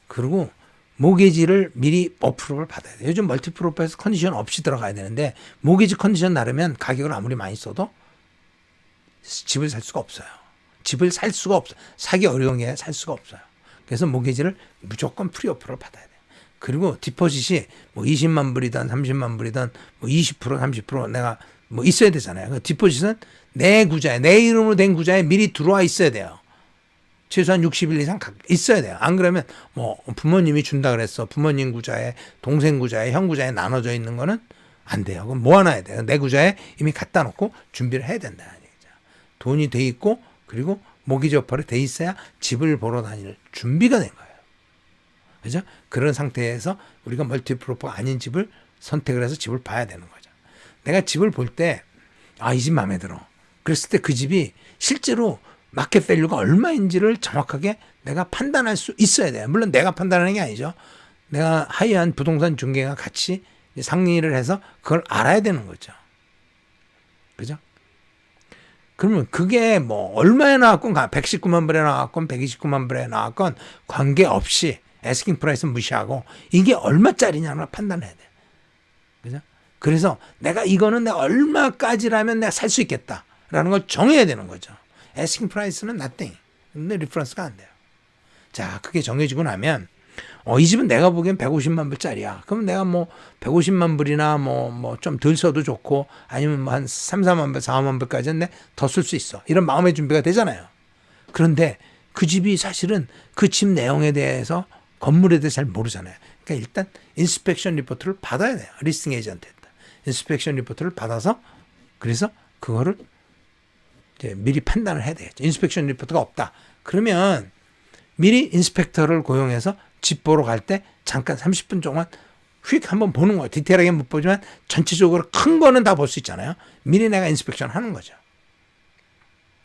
그리고 모기지를 미리 어프로를 받아야 돼요. 요즘 멀티플 오퍼에서 컨디션 없이 들어가야 되는데 모기지 컨디션 나르면 가격을 아무리 많이 써도 집을 살 수가 없어요. 집을 살 수가 없어요. 사기 어려운 게 살 수가 없어요. 그래서 모기지를 무조건 프리 오프를 받아야 돼요. 그리고 디포짓이 뭐 20만 불이든 30만 불이든 뭐 20% 30% 내가 뭐 있어야 되잖아요. 그 디포짓은 내 구자에, 내 이름으로 된 구자에 미리 들어와 있어야 돼요. 최소한 60일 이상 있어야 돼요. 안 그러면 뭐 부모님이 준다 그랬어. 부모님 구자에, 동생 구자에, 형 구자에 나눠져 있는 거는 안 돼요. 그럼 모아놔야 돼요. 내 구자에 이미 갖다 놓고 준비를 해야 된다는 얘기죠. 돈이 돼 있고 그리고 모기지 오퍼를 돼 있어야 집을 보러 다닐 준비가 된 거예요. 그죠? 그런 상태에서 우리가 멀티플 오퍼가 아닌 집을 선택을 해서 집을 봐야 되는 거죠. 내가 집을 볼 때 이 집 마음에 들어. 그랬을 때 그 집이 실제로 마켓 밸류가 얼마인지를 정확하게 내가 판단할 수 있어야 돼요. 물론 내가 판단하는 게 아니죠. 내가 하이한 부동산 중개가 같이 상의를 해서 그걸 알아야 되는 거죠. 그죠? 그러면 그게 뭐 얼마에 나왔건 119만 불에 나왔건 129만 불에 나왔건 관계없이 애스킹 프라이스 무시하고 이게 얼마짜리냐를 판단해야 돼. 그죠? 그래서 내가 이거는 내가 얼마까지라면 내가 살 수 있겠다라는 걸 정해야 되는 거죠. 애스킹 프라이스는 nothing. 근데 리퍼런스가 안 돼요. 자, 그게 정해지고 나면 이 집은 내가 보기엔 150만 불짜리야. 그럼 내가 뭐 150만 불이나 뭐 좀 덜 써도 좋고 아니면 뭐 한 3, 4만 불, 4만 불까지는 더 쓸 수 있어. 이런 마음의 준비가 되잖아요. 그런데 그 집이 사실은 그 집 내용에 대해서 건물에 대해서 잘 모르잖아요. 그러니까 일단 인스펙션 리포트를 받아야 돼요. 리스팅 에이전트한테. 인스펙션 리포트를 받아서 그래서 그거를 이제 미리 판단을 해야 되겠죠. 인스펙션 리포트가 없다. 그러면 미리 인스펙터를 고용해서 집 보러 갈 때 잠깐 30분 동안 휙 한번 보는 거예요. 디테일하게 못 보지만 전체적으로 큰 거는 다 볼 수 있잖아요. 미리 내가 인스펙션 하는 거죠.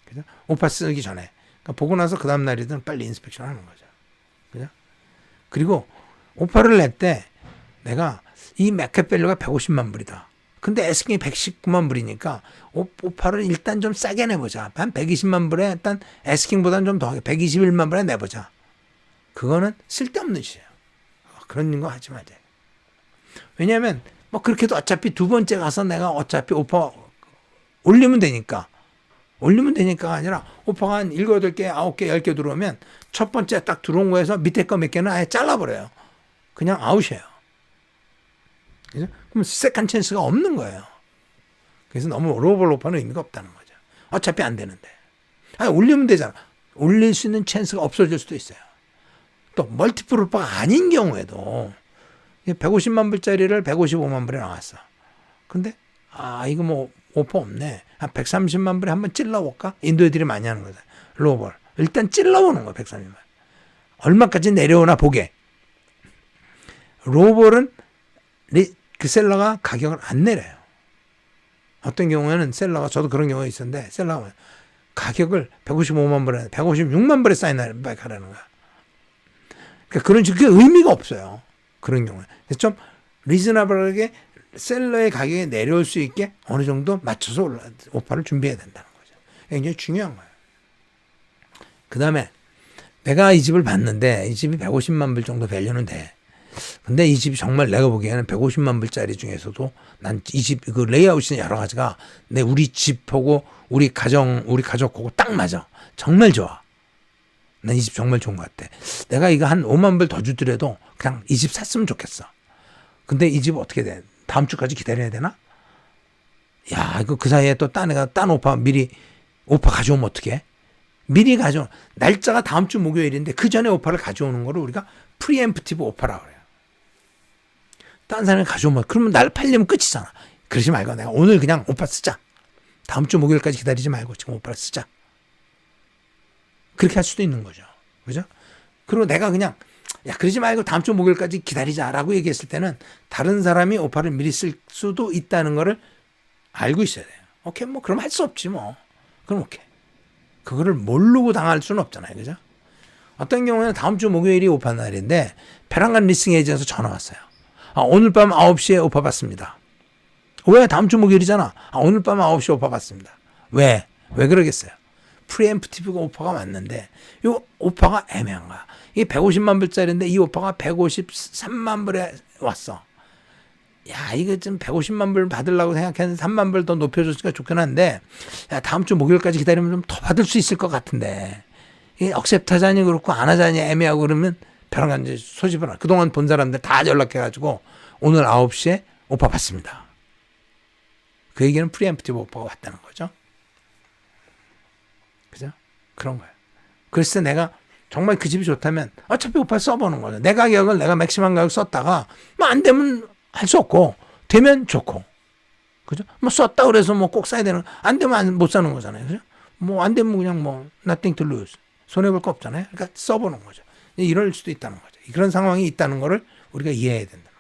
그죠? 오파 쓰기 전에. 그러니까 보고 나서 그 다음 날이든 빨리 인스펙션 하는 거죠. 그죠? 그리고 오파를 낼 때 내가 이 마켓밸류가 150만 불이다. 근데 에스킹이 119만 불이니까 오파를 일단 좀 싸게 내보자. 한 120만 불에 일단 에스킹보다는 좀 더 하게 121만 불에 내보자. 그거는 쓸데없는 짓이에요. 그런 거 하지 말자. 왜냐하면 뭐 그렇게도 어차피 두 번째 가서 내가 어차피 오파 올리면 되니까 아니라 오파가 한 7, 8개, 9개, 10개 들어오면 첫 번째 딱 들어온 거에서 밑에 거 몇 개는 아예 잘라버려요. 그냥 아웃이에요. 그죠? 그럼 세컨 찬스가 없는 거예요. 그래서 너무 로벌 오파는 의미가 없다는 거죠. 어차피 안 되는데. 아니, 올리면 되잖아. 올릴 수 있는 찬스가 없어질 수도 있어요. 또 멀티플 오파가 아닌 경우에도 150만 불짜리를 155만 불에 나왔어. 근데 이거 뭐 오퍼 없네. 한 130만 불에 한번 찔러볼까? 인도 애들이 많이 하는 거다. 로벌. 일단 찔러보는 거야. 130만. 얼마까지 내려오나 보게. 로벌은 그 셀러가 가격을 안 내려요. 어떤 경우에는 셀러가, 저도 그런 경우가 있었는데, 셀러가 가격을 155만 불에, 156만 불에 사인하라는 거야. 그러니까 그런 식의 의미가 없어요. 그런 경우에. 그래서 좀 리즈너블하게 셀러의 가격이 내려올 수 있게 어느 정도 맞춰서 오파를 준비해야 된다는 거죠. 굉장히 중요한 거예요. 그 다음에 내가 이 집을 봤는데 이 집이 150만 불 정도 밸류는 돼. 근데 이 집이 정말 내가 보기에는 150만 불짜리 중에서도 난 이 집 그 레이아웃이 여러 가지가 우리 집하고 우리 가족하고 딱 맞아. 정말 좋아. 난 이 집 정말 좋은 것 같아. 내가 이거 한 5만 불 더 주더라도 그냥 이 집 샀으면 좋겠어. 근데 이 집 어떻게 돼? 다음 주까지 기다려야 되나? 야, 이거 그 사이에 또 딴 오파 미리 오파 가져오면 어떡해? 미리 날짜가 다음 주 목요일인데 그 전에 오파를 가져오는 거를 우리가 프리엠프티브 오파라고 그래요. 딴 사람이 가져오면 그러면 날 팔리면 끝이잖아. 그러지 말고 내가 오늘 그냥 오파 쓰자. 다음 주 목요일까지 기다리지 말고 지금 오파를 쓰자. 그렇게 할 수도 있는 거죠. 그죠? 그리고 내가 그냥 그러지 말고 다음 주 목요일까지 기다리자라고 얘기했을 때는 다른 사람이 오파를 미리 쓸 수도 있다는 거를 알고 있어야 돼요. 오케이, 뭐 그럼 할 수 없지 뭐. 그럼 오케이. 그거를 모르고 당할 수는 없잖아요. 그죠? 어떤 경우에는 다음 주 목요일이 오파 날인데 베란간 리스팅 에이전트에서 전화 왔어요. 오늘 밤 9시에 오파 받습니다. 왜? 다음 주 목요일이잖아. 오늘 밤 9시에 오파 받습니다. 왜? 왜 그러겠어요? 프리엠프티브가 오파가 맞는데 이 오파가 애매한 거야. 이게 150만 불짜리인데 이 오파가 153만 불에 왔어. 야, 이거 좀 150만 불 받으려고 생각했는데 3만 불 더 높여줬으니까 좋긴 한데, 다음 주 목요일까지 기다리면 좀 더 받을 수 있을 것 같은데, 이게 억셉트 하자니 그렇고 안 하자니 애매하고 그러면 벼랑간 이제 소집을 그동안 본 사람들 다 연락해가지고 오늘 9시에 오파 받습니다. 그 얘기는 프리엠프티브 오파가 왔다는 거죠. 그죠? 그런 거예요. 그래서 내가 정말 그 집이 좋다면 어차피 오파 써보는 거죠. 내 가격을 내가 맥시멈 가격 썼다가 뭐 안 되면 할 수 없고 되면 좋고, 그죠? 뭐 썼다 그래서 뭐 꼭 사야 되는, 안 되면 못 사는 거잖아요. 그죠? 뭐 안 되면 그냥 뭐 nothing to lose, 손해 볼 거 없잖아요. 그러니까 써보는 거죠. 이럴 수도 있다는 거죠. 그런 상황이 있다는 거를 우리가 이해해야 된다는 거예요.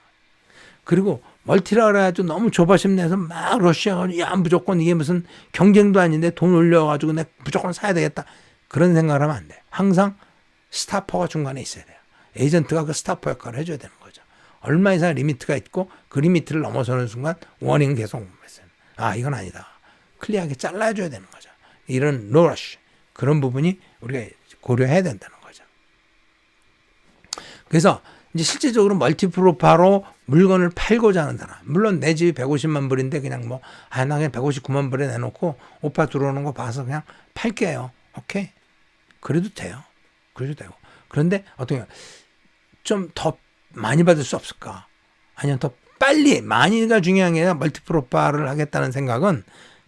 그리고 멀티라 그래가지고 너무 조바심 내서 막 러시아가 야 무조건 이게 무슨 경쟁도 아닌데 돈 올려가지고 내가 무조건 사야 되겠다, 그런 생각을 하면 안 돼. 항상 스타퍼가 중간에 있어야 돼요. 에이전트가 그 스타퍼 역할을 해줘야 되는 거죠. 얼마 이상 리미트가 있고 그 리미트를 넘어서는 순간 워닝은 계속 오면서 이건 아니다. 클리어하게 잘라줘야 되는 거죠. 이런 노러쉬, 그런 부분이 우리가 고려해야 된다는 거죠. 그래서 이제 실제적으로 멀티프로파로 물건을 팔고자 하는 사람, 물론 내 집이 150만 불인데 그냥 뭐 나 그냥 159만 불에 내놓고 오파 들어오는 거 봐서 그냥 팔게요. 오케이, 그래도 돼요. 그래도 되고. 그런데 어떻게 좀 더 많이 받을 수 없을까? 아니면 더 빨리, 많이가 중요한 게 아니라 멀티프로파를 하겠다는 생각은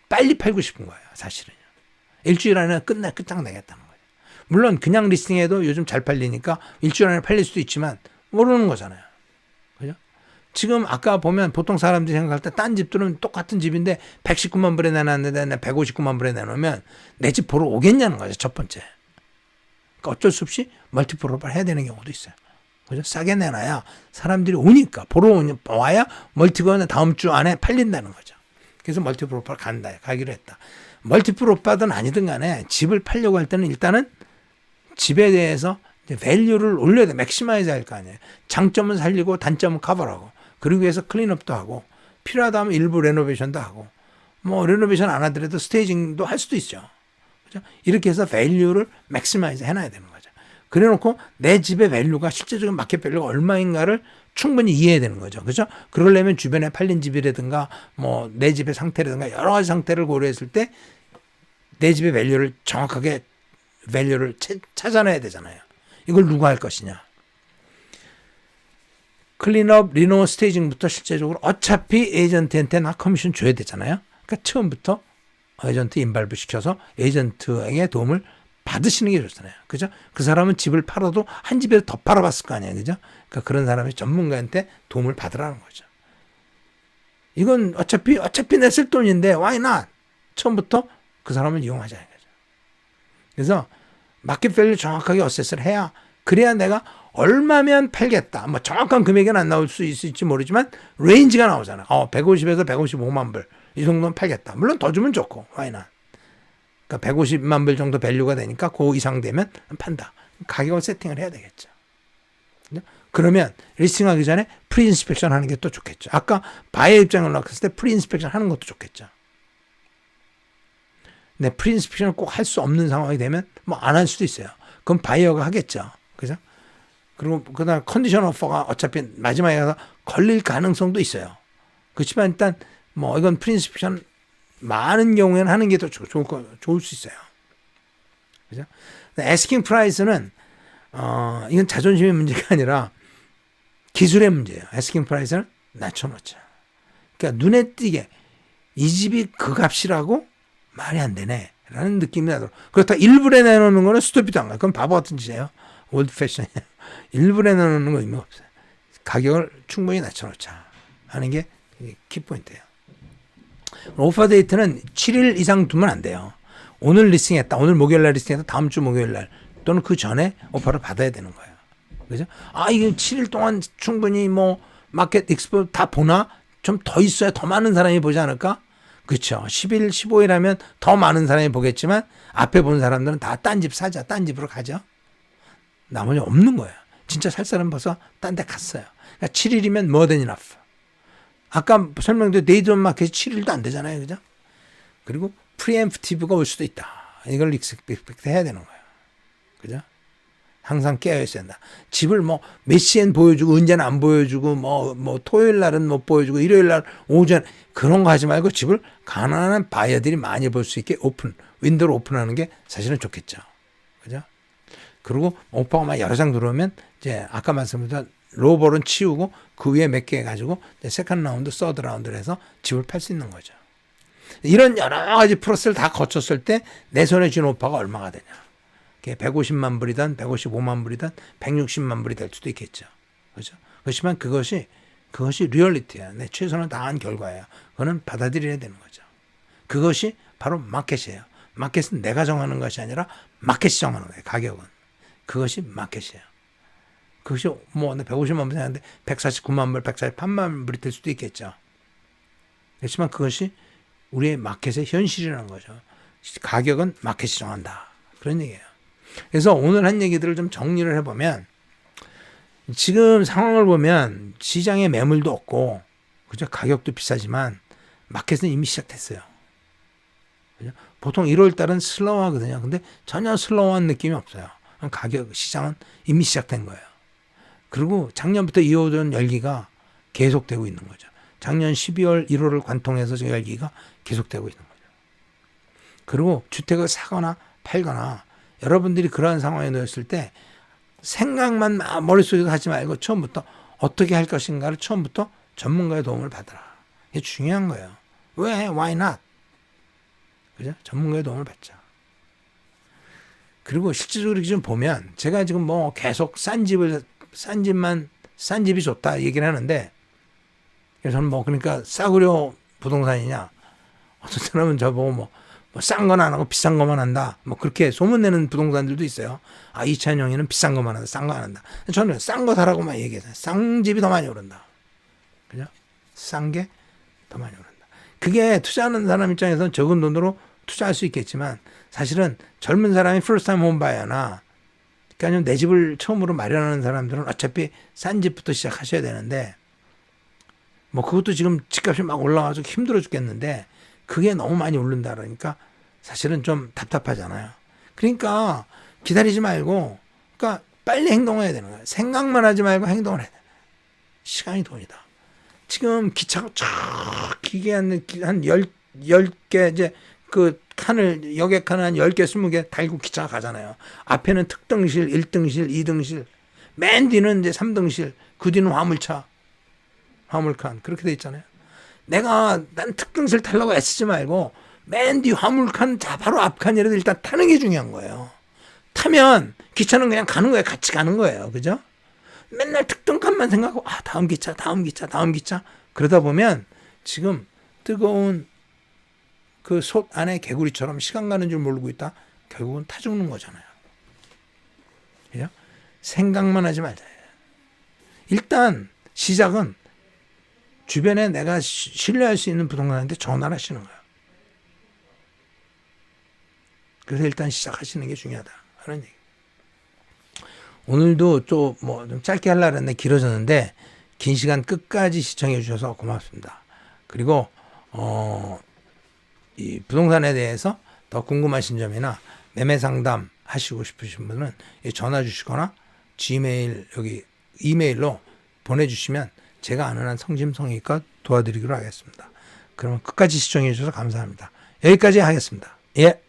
빨리 팔고 싶은 거예요, 사실은. 일주일 안에 끝장내겠다는 거예요. 물론 그냥 리스팅해도 요즘 잘 팔리니까 일주일 안에 팔릴 수도 있지만 모르는 거잖아요. 그죠? 지금 아까 보면 보통 사람들이 생각할 때 딴 집들은 똑같은 집인데 119만 불에 내놨는데 159만 불에 내놓으면 내 집 보러 오겠냐는 거죠, 첫 번째. 그러니까 어쩔 수 없이 멀티프로파를 해야 되는 경우도 있어요. 그죠? 싸게 내놔야 사람들이 오니까, 와야 멀티가 다음 주 안에 팔린다는 거죠. 그래서 멀티플 오빠를 가기로 했다. 멀티플 오빠든 아니든 간에 집을 팔려고 할 때는 일단은 집에 대해서 이제 밸류를 올려야 돼. 맥시마이즈 할 거 아니에요. 장점은 살리고 단점은 커버하고, 그러기 위해서 클린업도 하고, 필요하다면 일부 레노베이션도 하고, 뭐 레노베이션 안 하더라도 스테이징도 할 수도 있죠. 그죠? 이렇게 해서 밸류를 맥시마이즈 해놔야 되는 거죠. 그래 놓고 내 집의 밸류가 실제적인 마켓 밸류가 얼마인가를 충분히 이해해야 되는 거죠. 그죠? 그러려면 주변에 팔린 집이라든가 뭐 내 집의 상태라든가 여러 가지 상태를 고려했을 때 내 집의 밸류를 정확하게 밸류를 찾아내야 되잖아요. 이걸 누가 할 것이냐. 클린업, 리노, 스테이징부터 실제적으로 어차피 에이전트한테 나 커미션 줘야 되잖아요. 그러니까 처음부터 에이전트 인발부 시켜서 에이전트에게 도움을 받으시는 게 좋잖아요. 그죠? 그 사람은 집을 팔아도 한 집에 더 팔아봤을 거 아니에요. 그죠? 그러니까 그런 사람이 전문가한테 도움을 받으라는 거죠. 이건 어차피 내 쓸 돈인데 why not? 처음부터 그 사람을 이용하자는 거죠. 그래서 마켓 밸류 정확하게 어세스를 해야, 그래야 내가 얼마면 팔겠다. 뭐 정확한 금액은 안 나올 수 있을지 모르지만 레인지가 나오잖아. 150에서 155만 불. 이 정도면 팔겠다. 물론 더 주면 좋고, why not? 그러니까 150만 불 정도 밸류가 되니까 그 이상 되면 판다. 가격을 세팅을 해야 되겠죠. 그러면 리스팅하기 전에 프리인스펙션 하는 게 또 좋겠죠. 아까 바이어 입장을 넣었을 때 프리인스펙션 하는 것도 좋겠죠. 근데 프리인스펙션을 꼭 할 수 없는 상황이 되면 뭐 안 할 수도 있어요. 그럼 바이어가 하겠죠. 그죠? 그리고 그다음 컨디션 오퍼가 어차피 마지막에 가서 걸릴 가능성도 있어요. 그렇지만 일단 뭐 이건 프리인스펙션 많은 경우에는 하는 게 더 좋을 수 있어요. 그죠? 에스킹 프라이스는 이건 자존심의 문제가 아니라 기술의 문제예요. 에스킹 프라이스는 낮춰놓자. 그러니까 눈에 띄게 이 집이 그 값이라고 말이 안 되네 라는 느낌이 나도록. 그렇다 일부러 내놓는 거는 스토피도 안 가요. 그건 바보 같은 짓이에요. 올드 패션이에요. 일부러 내놓는 거 의미 없어요. 가격을 충분히 낮춰놓자 하는 게 키포인트예요. 오퍼 데이트는 7일 이상 두면 안 돼요. 오늘 리스팅했다. 오늘 목요일 날 리스팅했다. 다음 주 목요일 날 또는 그 전에 오퍼를 받아야 되는 거예요. 그죠? 이게 7일 동안 충분히 뭐 마켓 익스포 다 보나? 좀 더 있어야 더 많은 사람이 보지 않을까? 그렇죠. 10일, 15일 하면 더 많은 사람이 보겠지만 앞에 본 사람들은 다 딴 집 사자. 딴 집으로 가죠. 나머지 없는 거예요. 진짜 살 사람 벌써 딴 데 갔어요. 그러니까 7일이면 more than enough. 아까 설명드린 데이드론 마켓이 7일도 안 되잖아요. 그죠? 그리고 프리엠프티브가 올 수도 있다. 이걸 익스펙트 해야 되는 거예요. 그죠? 항상 깨어있어야 된다. 집을 뭐 몇 시엔 보여주고 언제는 안 보여주고 뭐 토요일 날은 못 보여주고 일요일 날 오전 그런 거 하지 말고 집을 가난한 바이어들이 많이 볼 수 있게 윈도우를 오픈하는 게 사실은 좋겠죠. 그죠? 그리고 오퍼가 막 여러 장 들어오면 이제 아까 말씀드린 로볼은 치우고 그 위에 몇 개 해가지고 세컨드 라운드, 서드 라운드를 해서 집을 팔 수 있는 거죠. 이런 여러 가지 프로세스를 다 거쳤을 때 내 손에 쥔 오퍼가 얼마가 되냐. 150만 불이든 155만 불이든 160만 불이 될 수도 있겠죠. 그렇죠? 그렇지만 그것이 리얼리티야. 내 최선을 다한 결과예요. 그거는 받아들여야 되는 거죠. 그것이 바로 마켓이에요. 마켓은 내가 정하는 것이 아니라 마켓이 정하는 거예요. 가격은. 그것이 마켓이에요. 그것이 뭐 150만 불이 하는데 149만 불, 148만 불이 될 수도 있겠죠. 그렇지만 그것이 우리의 마켓의 현실이라는 거죠. 가격은 마켓이 정한다. 그런 얘기예요. 그래서 오늘 한 얘기들을 좀 정리를 해보면 지금 상황을 보면 시장에 매물도 없고 그죠? 가격도 비싸지만 마켓은 이미 시작됐어요. 그죠? 보통 1월 달은 슬로우하거든요. 근데 전혀 슬로우한 느낌이 없어요. 시장은 이미 시작된 거예요. 그리고 작년부터 이어오던 열기가 계속되고 있는 거죠. 작년 12월, 1월을 관통해서 저 열기가 계속되고 있는 거죠. 그리고 주택을 사거나 팔거나 여러분들이 그러한 상황에 놓였을 때 생각만 머릿속에서 하지 말고 처음부터 어떻게 할 것인가를 처음부터 전문가의 도움을 받아라. 이게 중요한 거예요. 왜? Why not? 그죠? 전문가의 도움을 받자. 그리고 실질적으로 좀 보면 제가 지금 뭐 계속 싼 집이 좋다 얘기를 하는데 저는 뭐 그러니까 싸구려 부동산이냐 어떤 사람은 저보고 뭐 뭐 싼 건 안 하고 비싼 것만 한다. 뭐 그렇게 소문내는 부동산들도 있어요. 아, 이찬용이는 비싼 것만 한다. 싼 거 안 한다. 저는 싼 거 사라고만 얘기해요. 싼 집이 더 많이 오른다. 그죠? 싼 게 더 많이 오른다. 그게 투자하는 사람 입장에서는 적은 돈으로 투자할 수 있겠지만 사실은 젊은 사람이 first time home buyer나 그러니까 내 집을 처음으로 마련하는 사람들은 어차피 싼 집부터 시작하셔야 되는데 뭐 그것도 지금 집값이 막 올라가서 힘들어 죽겠는데 그게 너무 많이 오른다 그러니까 사실은 좀 답답하잖아요. 그러니까 기다리지 말고 그러니까 빨리 행동해야 되는 거예요. 생각만 하지 말고 행동을 해야 돼. 시간이 돈이다. 지금 기차가 쫙 기게 한 10개 이제 그 칸을 여객칸을 한 10개 20개 달고 기차가 가잖아요. 앞에는 특등실, 1등실, 2등실, 맨 뒤는 이제 3등실, 그 뒤는 화물차, 화물칸 그렇게 돼 있잖아요. 난 특등실 타려고 애쓰지 말고 맨 뒤 화물칸 바로 앞칸이라도 일단 타는 게 중요한 거예요. 타면 기차는 그냥 가는 거예요. 같이 가는 거예요. 그죠? 맨날 특등칸만 생각하고 다음 기차 다음 기차 다음 기차 그러다 보면 지금 뜨거운 그 솥 안에 개구리처럼 시간 가는 줄 모르고 있다. 결국은 타 죽는 거잖아요. 그죠? 생각만 하지 말자. 일단 시작은 주변에 내가 신뢰할 수 있는 부동산한테 전화를 하시는 거예요. 그래서 일단 시작하시는 게 중요하다. 하는 얘기. 오늘도 좀 짧게 하려고 했는데 길어졌는데 긴 시간 끝까지 시청해 주셔서 고맙습니다. 그리고 이 부동산에 대해서 더 궁금하신 점이나 매매 상담 하시고 싶으신 분은 전화 주시거나 지메일 여기 이메일로 보내주시면 제가 아는 한 성심성의껏 도와드리기로 하겠습니다. 그러면 끝까지 시청해 주셔서 감사합니다. 여기까지 하겠습니다. 예.